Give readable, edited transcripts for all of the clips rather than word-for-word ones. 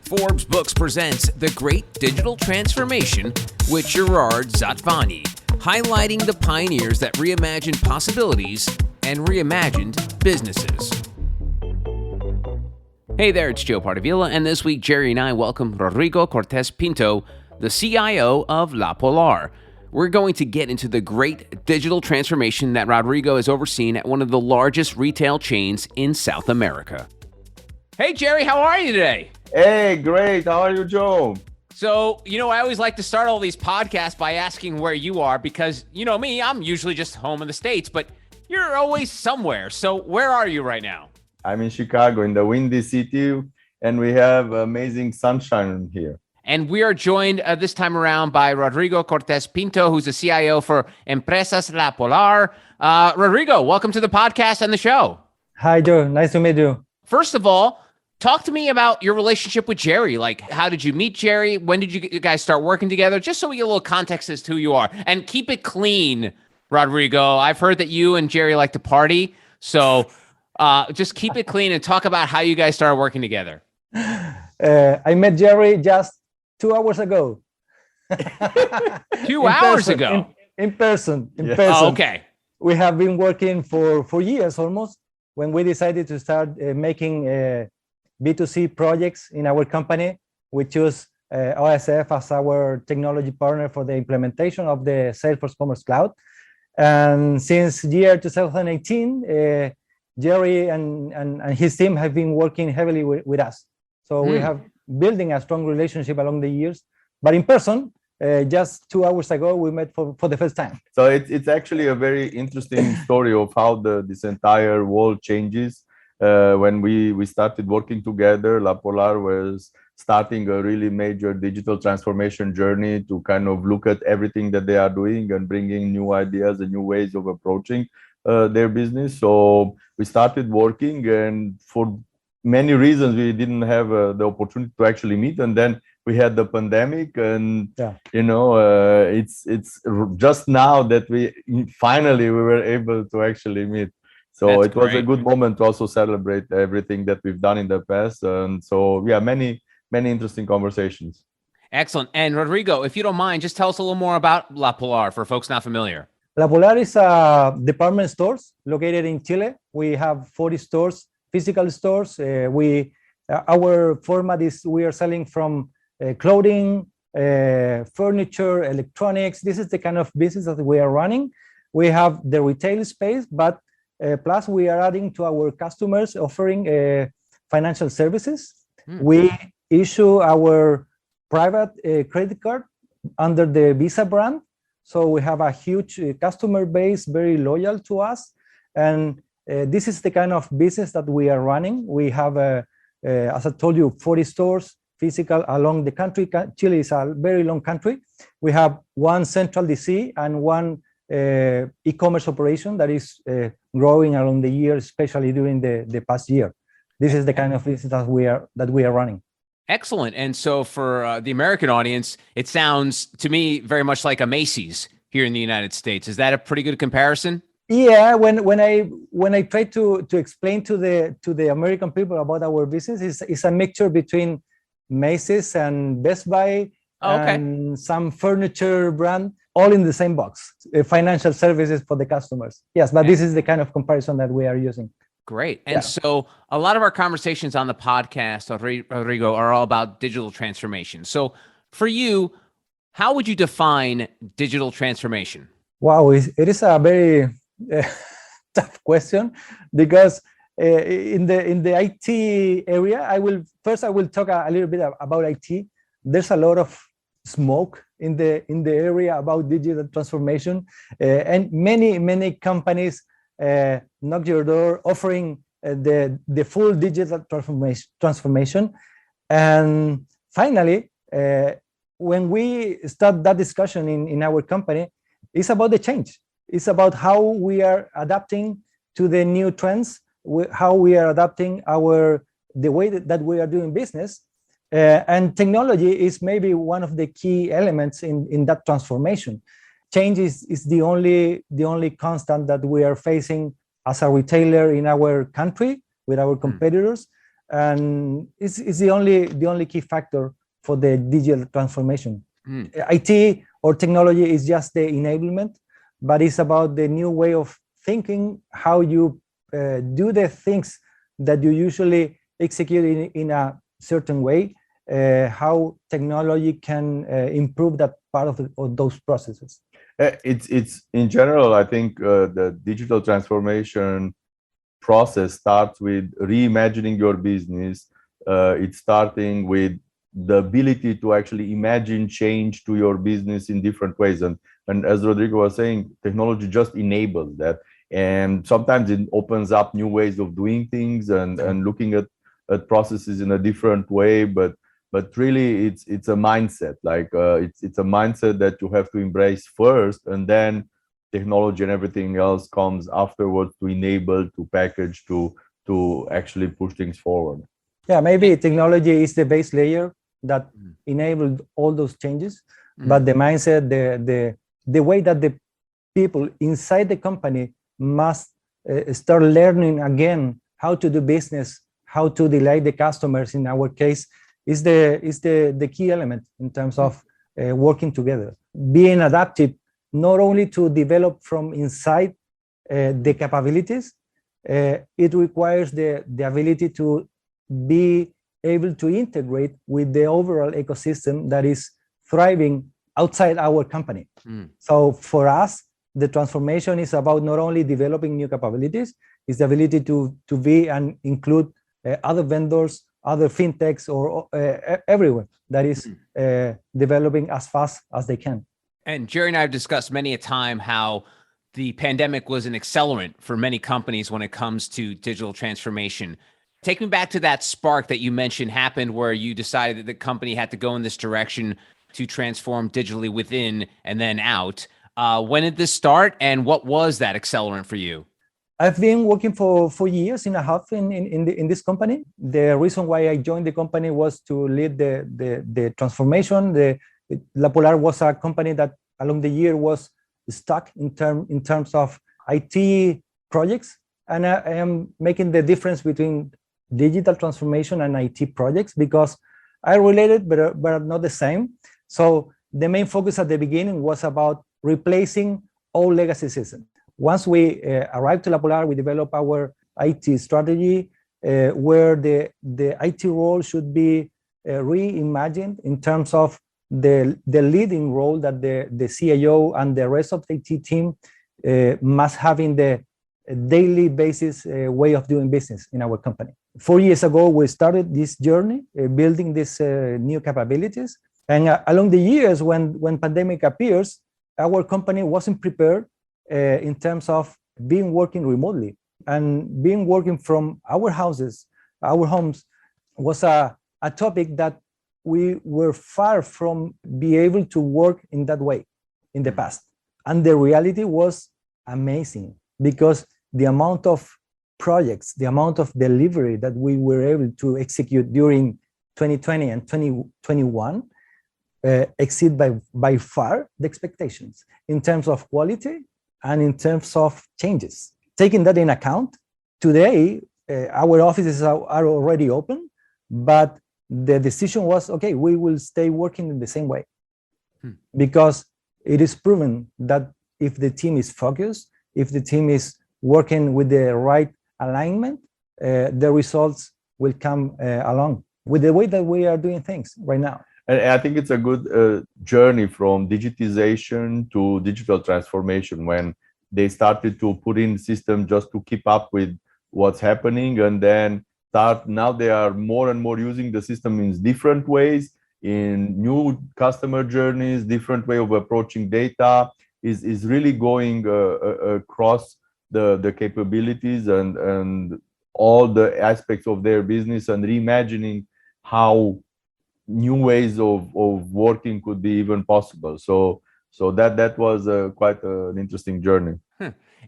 Forbes Books presents The Great Digital Transformation with Gerard Zatvani, highlighting the pioneers that reimagined possibilities and reimagined businesses. Hey there, it's Joe Pardavila, and this week Gerry and I welcome Rodrigo Cortés Pinto, the CIO of La Polar. We're going to get into the great digital transformation that Rodrigo has overseen at one of the largest retail chains in South America. Hey, Gerry, how are you today? Hey, great. How are you, Joe? So, I always like to start all these podcasts by asking where you are because, me, I'm usually just home in the States, but you're always somewhere. So where are you right now? I'm in Chicago, in the windy city, and we have amazing sunshine here. And we are joined this time around by Rodrigo Cortés Pinto, who's the CIO for Empresas La Polar. Rodrigo, welcome to the podcast and the show. Hi, Joe. Nice to meet you. First of all, talk to me about your relationship with Gerry. Like, how did you meet Gerry? When did you guys start working together? Just so we get a little context as to who you are. And keep it clean, Rodrigo. I've heard that you and Gerry like to party. So just keep it clean and talk about how you guys started working together. I met Gerry just 2 hours ago. 2 hours ago? In person. Oh, okay. We have been working for years almost. When we decided to start making B2C projects in our company, we chose OSF as our technology partner for the implementation of the Salesforce Commerce Cloud. And since year 2018, Gerry and his team have been working heavily with us. So we have building a strong relationship along the years, but in person, just 2 hours ago, we met for the first time. So it's actually a very interesting story of how this entire world changes. When we started working together, La Polar was starting a really major digital transformation journey to kind of look at everything that they are doing and bringing new ideas and new ways of approaching their business. So we started working, and for many reasons, we didn't have the opportunity to actually meet. And then we had the pandemic, and it's just now that we were able to actually meet. So That's it was great. a good moment to also celebrate everything that we've done in the past. And so, many interesting conversations. Excellent. And Rodrigo, if you don't mind, just tell us a little more about La Polar for folks not familiar. La Polar is a department stores located in Chile. We have 40 stores, physical stores. Our format is we are selling from clothing, furniture, electronics. This is the kind of business that we are running. We have the retail space, but plus we are adding to our customers offering financial services. We issue our private credit card under the Visa brand. So we have a huge customer base, very loyal to us. And this is the kind of business that we are running. We have, as I told you, 40 stores physical along the country. Chile is a very long country. We have one central DC and one e-commerce operation that is growing along the year, especially during the past year. This is the kind of business that we are running. Excellent. And so for the American audience, it sounds to me very much like a Macy's here in the United States. Is that a pretty good comparison? Yeah, when I try to explain to the American people about our business, it's a mixture between Macy's and Best Buy and some furniture brand, all in the same box. Financial services for the customers. Yes, but this is the kind of comparison that we are using. Great. And so a lot of our conversations on the podcast, Rodrigo, are all about digital transformation. So for you, how would you define digital transformation? Wow, it is a very tough question because in the IT area, I will talk a little bit about IT. There's a lot of smoke in the area about digital transformation, and many companies knock your door offering the full digital transformation. And finally, when we start that discussion in our company, it's about the change. It's about how we are adapting to the new trends, how we are adapting the way that we are doing business. And technology is maybe one of the key elements in that transformation. Change is the only constant that we are facing as a retailer in our country with our competitors. and it's the only key factor for the digital transformation. IT or technology is just the enablement, but it's about the new way of thinking, how you do the things that you usually execute in a certain way, how technology can improve that part of those processes. It's in general, I think the digital transformation process starts with reimagining your business. It's starting with the ability to actually imagine change to your business in different ways. And as Rodrigo was saying, technology just enables that. And sometimes it opens up new ways of doing things and looking at processes in a different way. But really, it's a mindset. Like it's a mindset that you have to embrace first, and then technology and everything else comes afterwards to enable, to package, to actually push things forward. Yeah, maybe technology is the base layer that enabled all those changes, but the mindset, the way that the people inside the company must start learning again how to do business, how to delight the customers. In our case, is the key element in terms of working together, being adaptive, not only to develop from inside the capabilities. It requires the ability to be able to integrate with the overall ecosystem that is thriving outside our company. So for us, the transformation is about not only developing new capabilities, it's the ability to be and include other vendors, other fintechs, or everywhere that is developing as fast as they can. And Gerry and I have discussed many a time how the pandemic was an accelerant for many companies when it comes to digital transformation. Take me back to that spark that you mentioned happened where you decided that the company had to go in this direction to transform digitally within and then out. When did this start, and what was that accelerant for you? I've been working for 4 years and a half in this company. The reason why I joined the company was to lead the transformation. La Polar was a company that along the year was stuck in terms of IT projects, and I am making the difference between digital transformation and IT projects because I related, but not the same. So the main focus at the beginning was about replacing all legacy systems. Once we arrived to La Polar, we developed our IT strategy where the IT role should be reimagined in terms of the leading role that the CIO and the rest of the IT team must have in the daily basis way of doing business in our company. 4 years ago, we started this journey, building these new capabilities. And along the years, when pandemic appears, our company wasn't prepared in terms of being working remotely, and being working from our houses, our homes was a topic that we were far from be able to work in that way in the past. And the reality was amazing because the amount of projects, the amount of delivery that we were able to execute during 2020 and 2021 exceed by far the expectations in terms of quality and in terms of changes. Taking that in account, today our offices are already open, but the decision was, okay, we will stay working in the same way because it is proven that if the team is focused, if the team is working with the right alignment, the results will come along with the way that we are doing things right now. And I think it's a good journey from digitization to digital transformation when they started to put in systems just to keep up with what's happening, and then now they are more and more using the system in different ways, in new customer journeys, different way of approaching data is really going across the capabilities and all the aspects of their business, and reimagining how new ways of working could be even possible. So that was quite an interesting journey.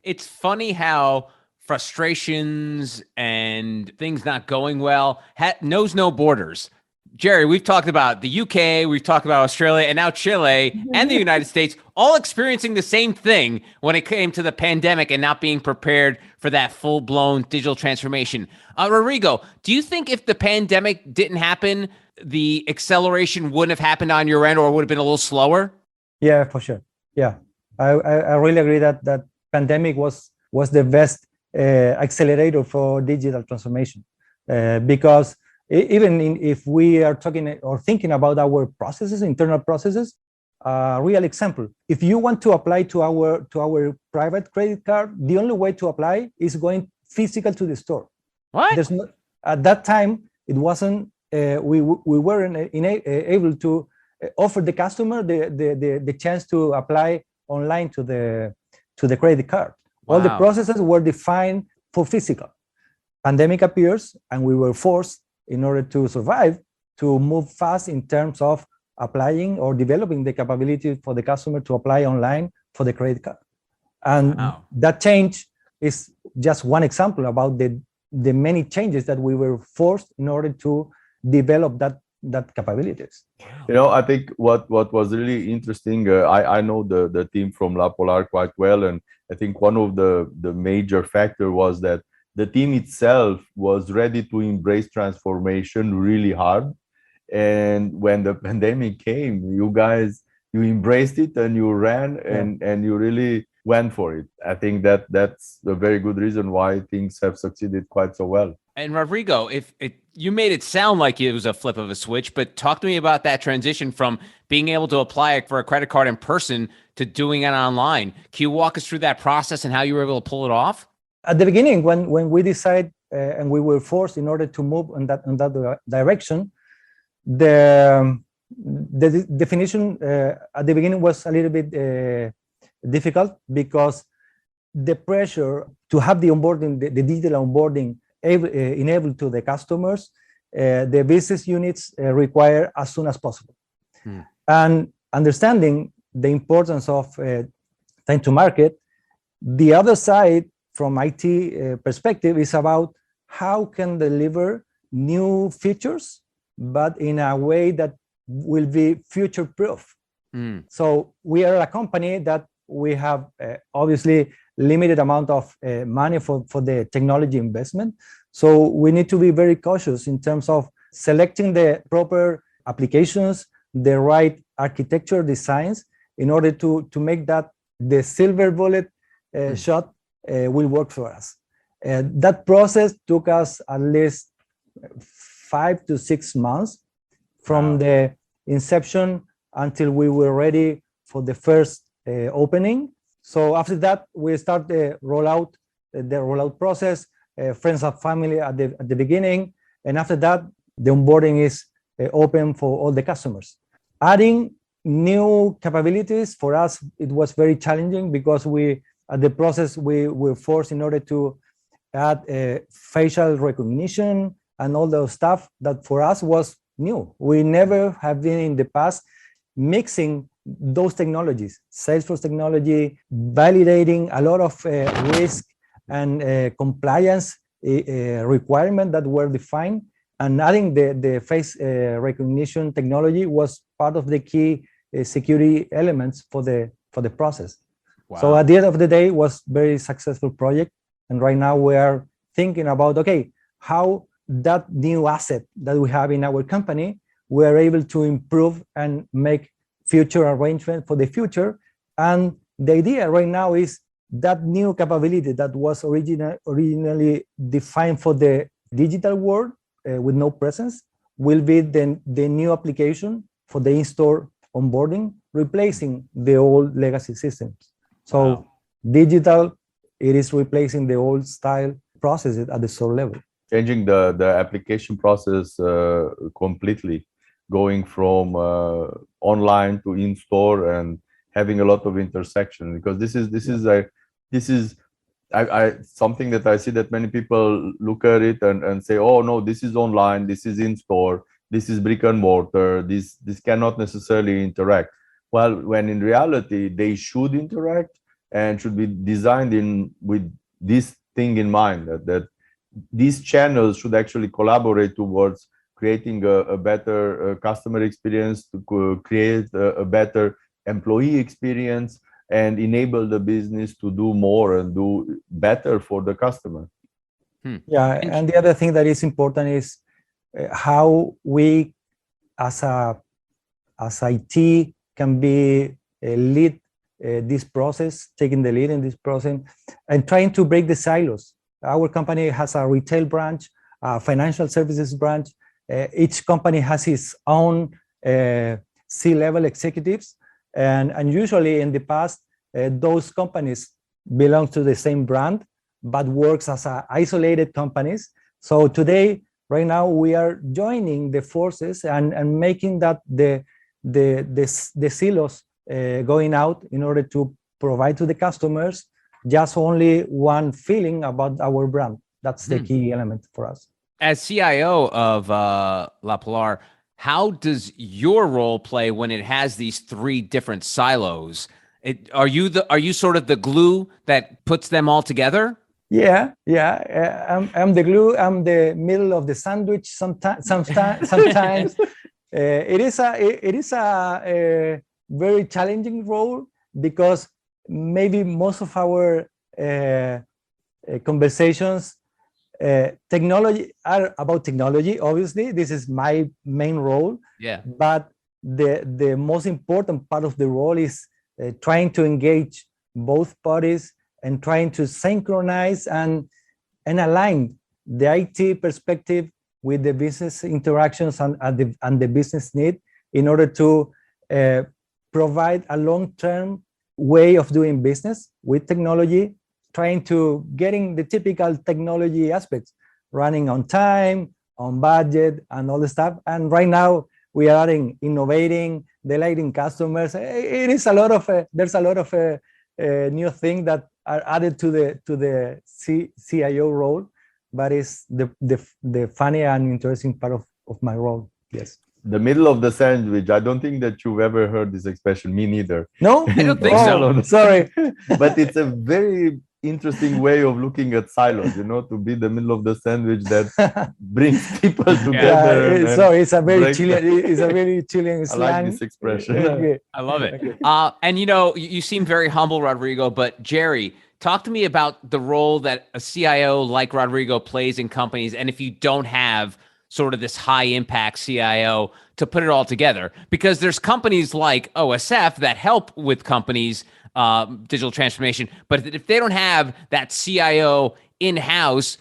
It's funny how frustrations and things not going well knows no borders. Gerry, we've talked about the UK, we've talked about Australia, and now Chile and the United States all experiencing the same thing when it came to the pandemic and not being prepared for that full-blown digital transformation. Rodrigo, do you think if the pandemic didn't happen, the acceleration wouldn't have happened on your end, or would have been a little slower? Yeah, for sure. Yeah, I really agree that pandemic was the best accelerator for digital transformation, because even if we are talking or thinking about our processes, internal processes, real example, if you want to apply to our private credit card, the only way to apply is going physical to the store. What? There's no, at that time, it wasn't, we weren't able to offer the customer the chance to apply online to the credit card. Wow. All the processes were defined for physical. Pandemic appears, and we were forced, in order to survive, to move fast in terms of applying or developing the capability for the customer to apply online for the credit card. And Wow. that change is just one example about the many changes that we were forced in order to develop that capabilities. You know, I think what was really interesting, I know the team from La Polar quite well, and I think one of the major factor was that the team itself was ready to embrace transformation really hard. And when the pandemic came, you embraced it and you ran, and you really went for it. I think that's a very good reason why things have succeeded quite so well. And Rodrigo, if you made it sound like it was a flip of a switch, but talk to me about that transition from being able to apply for a credit card in person to doing it online. Can you walk us through that process and how you were able to pull it off? At the beginning, when we decided and we were forced in order to move in that direction, the definition at the beginning was a little bit difficult, because the pressure to have the onboarding, the digital onboarding enabled to the customers, the business units require as soon as possible. And understanding the importance of time to market, the other side from IT perspective is about how can deliver new features, but in a way that will be future proof. So we are a company that we have obviously limited amount of money for the technology investment. So we need to be very cautious in terms of selecting the proper applications, the right architecture designs, in order to make that the silver bullet shot will work for us. That process took us at least 5 to 6 months from the inception until we were ready for the first opening. So after that, we start the rollout process, friends and family at the beginning, and after that, the onboarding is open for all the customers. Adding new capabilities for us, it was very challenging, because at the process we were forced in order to add facial recognition and all those stuff that for us was new. We never have been in the past mixing those technologies, Salesforce technology, validating a lot of risk and compliance requirements that were defined, and adding the face recognition technology was part of the key security elements for the process. Wow. So at the end of the day, it was very successful project, and right now we are thinking about, okay, how that new asset that we have in our company, we are able to improve and make future arrangement for the future. And the idea right now is that new capability that was originally defined for the digital world with no presence will be the new application for the in-store onboarding, replacing the old legacy systems. So wow. Digital, it is replacing the old style processes at the store level. Changing the application process completely, going from online to in-store and having a lot of intersection, because this is something that I see that many people look at it and say, oh no, this is online, this is in-store, this is brick and mortar, this cannot necessarily interact. Well, when in reality they should interact and should be designed with this thing in mind, that these channels should actually collaborate towards creating a better customer experience, to create a better employee experience, and enable the business to do more and do better for the customer. Yeah, and the other thing that is important is how we, as IT, can be lead this process, taking the lead in this process, and trying to break the silos. Our company has a retail branch, a financial services branch. Each company has its own C-level executives, and usually in the past, those companies belong to the same brand, but works as isolated companies. So today, right now, we are joining the forces and making that the silos going out in order to provide to the customers just only one feeling about our brand. That's the key element for us. As CIO of La Polar, how does your role play when it has these three different silos? Are you sort of the glue that puts them all together? Yeah. I'm the glue. I'm the middle of the sandwich. Sometimes it is a very challenging role, because maybe most of our conversations technology are about technology. Obviously, this is my main role. Yeah. But the most important part of the role is trying to engage both parties and trying to synchronize and align the IT perspective with the business interactions and the business need, in order to provide a long-term way of doing business with technology, trying to getting the typical technology aspects, running on time, on budget, and all the stuff. And right now we are adding innovating, delighting customers. It is a lot of there's a lot of new things that are added to the CIO role, but it's the funny and interesting part of my role. Yes. The middle of the sandwich. I don't think that you've ever heard this expression. Me neither. No, I don't think so. Sorry. But it's a very interesting way of looking at silos, to be the middle of the sandwich that brings people together. Yeah, sorry, it's a very Chilean. It's a very Chilean slang. I like this expression. Okay. I love it. Okay. And you seem very humble, Rodrigo, but Gerry, talk to me about the role that a CIO like Rodrigo plays in companies, and if you don't have sort of this high impact CIO to put it all together, because there's companies like OSF that help with companies' digital transformation, but if they don't have that CIO in-house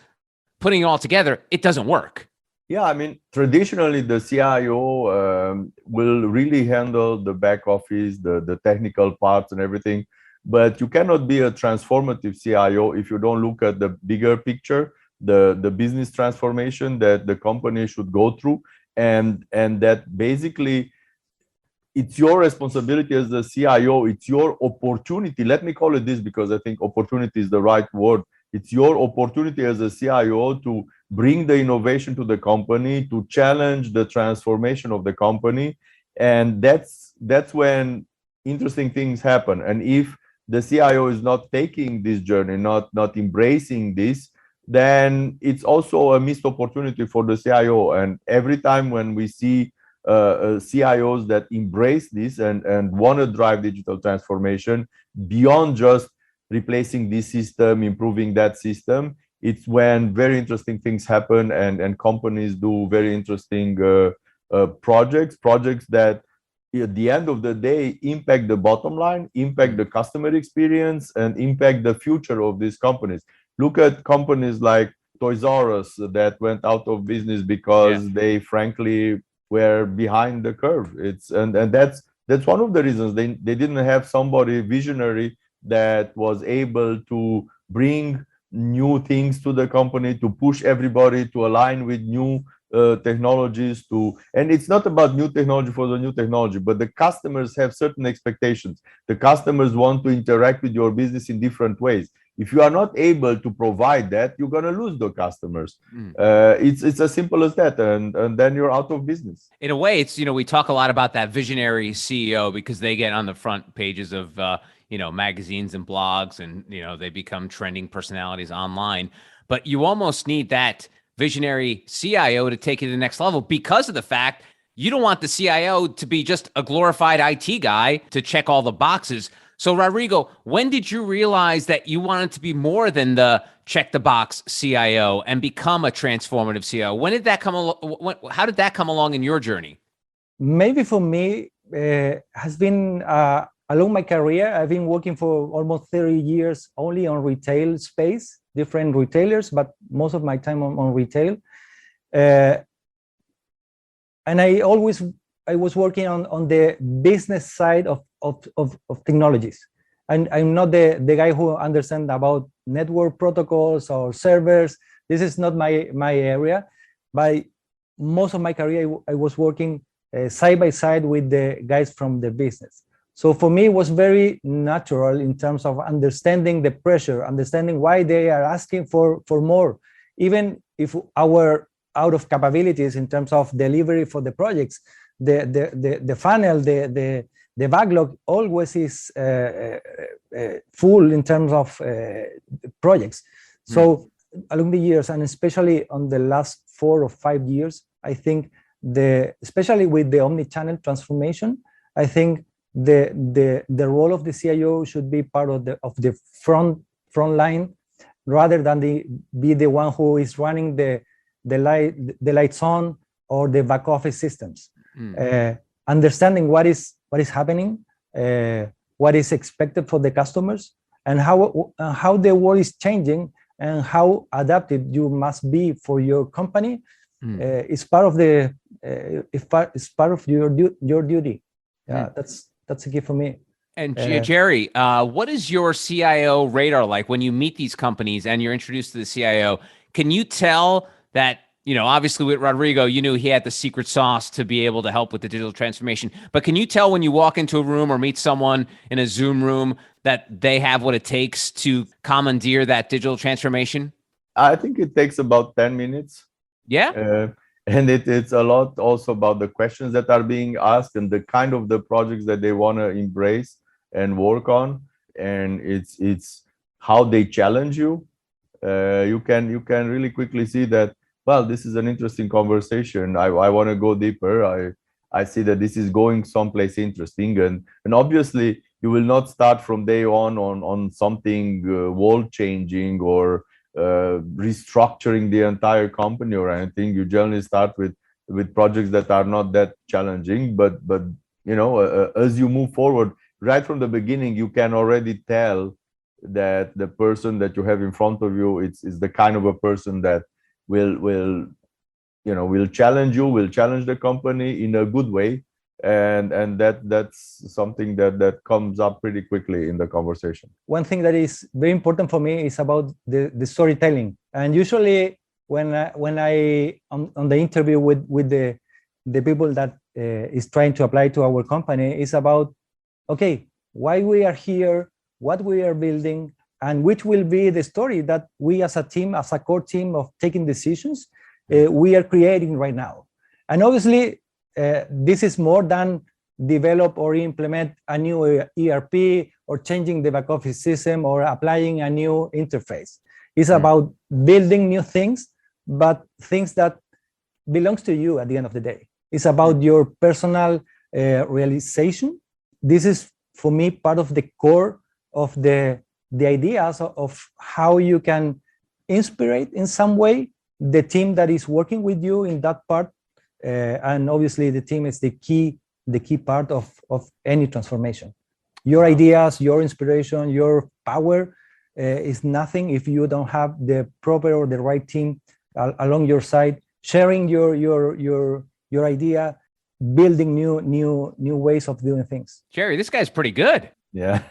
putting it all together, it doesn't work. Yeah, I mean, traditionally the CIO will really handle the back office, the technical parts and everything, but you cannot be a transformative CIO if you don't look at the bigger picture, the business transformation that the company should go through, and that basically it's your responsibility as a CIO. It's your opportunity. Let me call it this, because I think opportunity is the right word. It's your opportunity as a CIO to bring the innovation to the company, to challenge the transformation of the company, and that's when interesting things happen. And if the CIO is not taking this journey, not embracing this, then it's also a missed opportunity for the CIO. And every time when we see CIOs that embrace this and want to drive digital transformation beyond just replacing this system, improving that system, it's when very interesting things happen, and companies do very interesting projects that at the end of the day impact the bottom line, impact the customer experience, and impact the future of these companies. Look at companies like Toys R Us that went out of business because they frankly were behind the curve. And that's one of the reasons they didn't have somebody visionary that was able to bring new things to the company, to push everybody to align with new technologies. And it's not about new technology for the new technology, but the customers have certain expectations. The customers want to interact with your business in different ways. If you are not able to provide that, you're going to lose the customers. It's as simple as that, and then you're out of business. In a way, it's, we talk a lot about that visionary CEO because they get on the front pages of magazines and blogs, and they become trending personalities online. But you almost need that visionary CIO to take you to the next level because of the fact you don't want the CIO to be just a glorified IT guy to check all the boxes. So Rodrigo, when did you realize that you wanted to be more than the check the box CIO and become a transformative CIO? When did that come along? How did that come along in your journey? Maybe for me, has been along my career. I've been working for almost 30 years only on retail space, different retailers, but most of my time on retail. And I was working on the business side of technologies. And I'm not the guy who understands about network protocols or servers. This is not my area. By most of my career, I was working side by side with the guys from the business. So for me, it was very natural in terms of understanding the pressure, understanding why they are asking for more, even if our out of capabilities in terms of delivery for the projects, the funnel, the backlog always is full in terms of projects. So along the years, and especially on the last 4 or 5 years, I think especially with the omni-channel transformation, I think the role of the CIO should be part of the front line, rather than be the one who is running the lights on or the back office systems. Understanding what is happening, what is expected for the customers, and how the world is changing, and how adapted you must be for your company is part of your duty. Yeah, that's a gift for me. And Gerry, what is your CIO radar like when you meet these companies and you're introduced to the CIO? Can you tell that, obviously with Rodrigo, you knew he had the secret sauce to be able to help with the digital transformation, but can you tell when you walk into a room or meet someone in a Zoom room that they have what it takes to commandeer that digital transformation? I think it takes about 10 minutes. Yeah. And it's a lot also about the questions that are being asked and the kind of the projects that they want to embrace and work on. And it's how they challenge you. You can really quickly see that, well, this is an interesting conversation. I want to go deeper. I see that this is going someplace interesting. And obviously you will not start from day on something world changing or restructuring the entire company or anything. You generally start with projects that are not that challenging, but as you move forward, right from the beginning, you can already tell that the person that you have in front of you is the kind of a person that will challenge you, will challenge the company in a good way, and that's something that comes up pretty quickly in the conversation. One thing that is very important for me is about the storytelling. And usually when I on the interview with the people that is trying to apply to our company, is about, okay, why we are here, what we are building, and which will be the story that we as a team, as a core team of taking decisions, we are creating right now. And obviously, this is more than develop or implement a new ERP or changing the back office system or applying a new interface. It's about building new things, but things that belongs to you at the end of the day. It's about your personal realization. This is, for me, part of the core of the ideas of how you can inspire in some way the team that is working with you in that part. And obviously the team is the key part of any transformation. Your ideas, your inspiration, your power is nothing if you don't have the proper or the right team along your side, sharing your idea, building new ways of doing things. Gerry, this guy's pretty good. Yeah.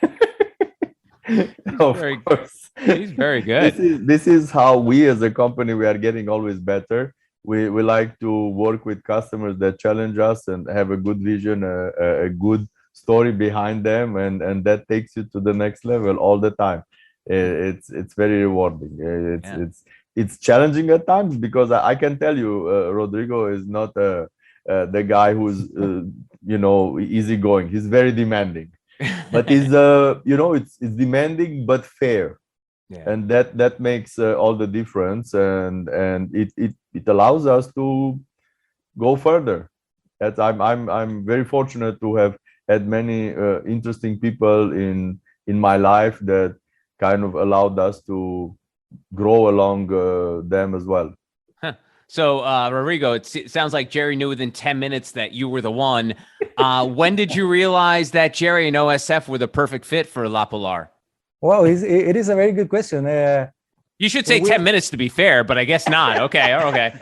Of course. He's very good. This is how we as a company, we are getting always better. We like to work with customers that challenge us and have a good vision, a good story behind them, and that takes you to the next level all the time. It's very rewarding. It's challenging at times, because I can tell you, Rodrigo is not the guy who's easygoing. He's very demanding, but it's demanding but fair. Yeah. and that makes all the difference, and it allows us to go further. That I'm very fortunate to have had many interesting people in my life that kind of allowed us to grow along them as well. So, Rodrigo, it sounds like Gerry knew within 10 minutes that you were the one. When did you realize that Gerry and OSF were the perfect fit for La Polar? Well, it is a very good question. You should say 10 minutes to be fair, but I guess not. Okay. Okay.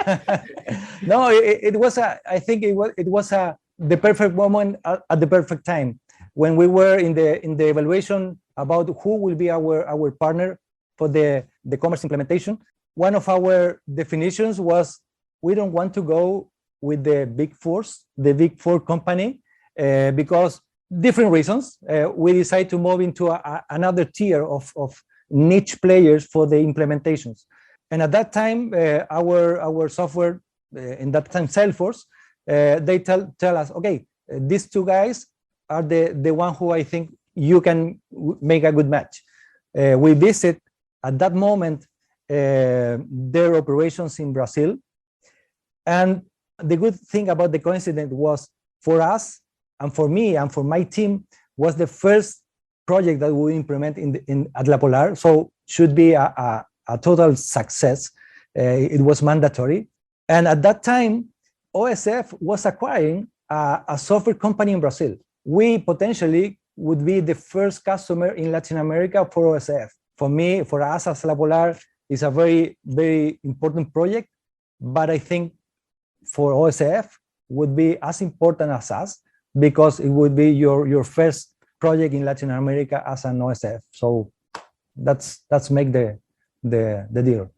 No, it was I think it was the perfect moment at the perfect time when we were in the evaluation about who will be our partner for the commerce implementation. One of our definitions was we don't want to go with the big four company, because different reasons. We decided to move into another tier of niche players for the implementations. And at that time, our software, in that time Salesforce, they tell us, okay, these two guys are the one who I think you can make a good match. We visit at that moment their operations in Brazil. And the good thing about the coincidence was, for us and for me and for my team, was the first project that we implement at La Polar, so should be a total success. It was mandatory. And at that time, OSF was acquiring a software company in Brazil. We potentially would be the first customer in Latin America for OSF. For me, for us as La Polar, it's a very, very important project, but I think for OSF would be as important as us, because it would be your first project in Latin America as an OSF. So that's make the deal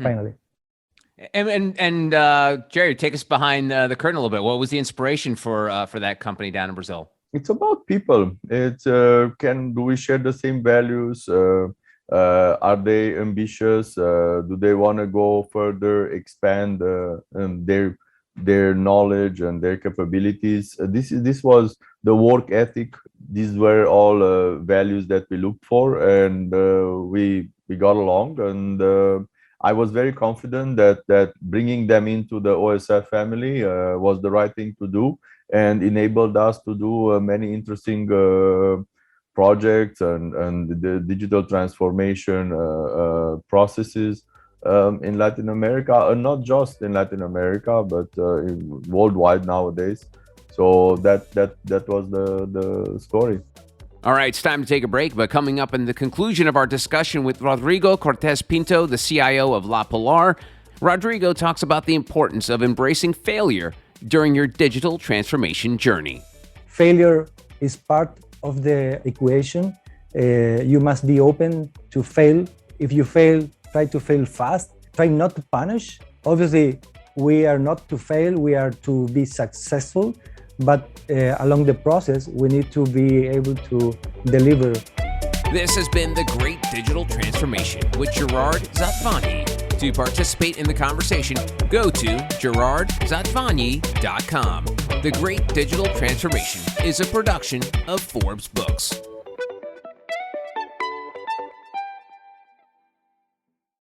finally. And Gerry, take us behind the curtain a little bit. What was the inspiration for that company down in Brazil? It's about people. It's do we share the same values? Are they ambitious? Do they want to go further, expand their knowledge and their capabilities? This was the work ethic. These were all values that we looked for, and we got along. And I was very confident that bringing them into the OSF family was the right thing to do, and enabled us to do many interesting projects and the digital transformation processes in Latin America, and not just in Latin America, but worldwide nowadays. So that was the story. All right, it's time to take a break, but coming up in the conclusion of our discussion with Rodrigo Cortés Pinto, the CIO of La Polar, Rodrigo talks about the importance of embracing failure during your digital transformation journey. Failure is part of the equation. You must be open to fail. If you fail, try to fail fast. Try not to punish. Obviously, we are not to fail, we are to be successful. But along the process, we need to be able to deliver. This has been The Great Digital Transformation with Gerard Zatvani. To participate in the conversation, go to gerardzatvani.com. The Great Digital Transformation is a production of Forbes Books.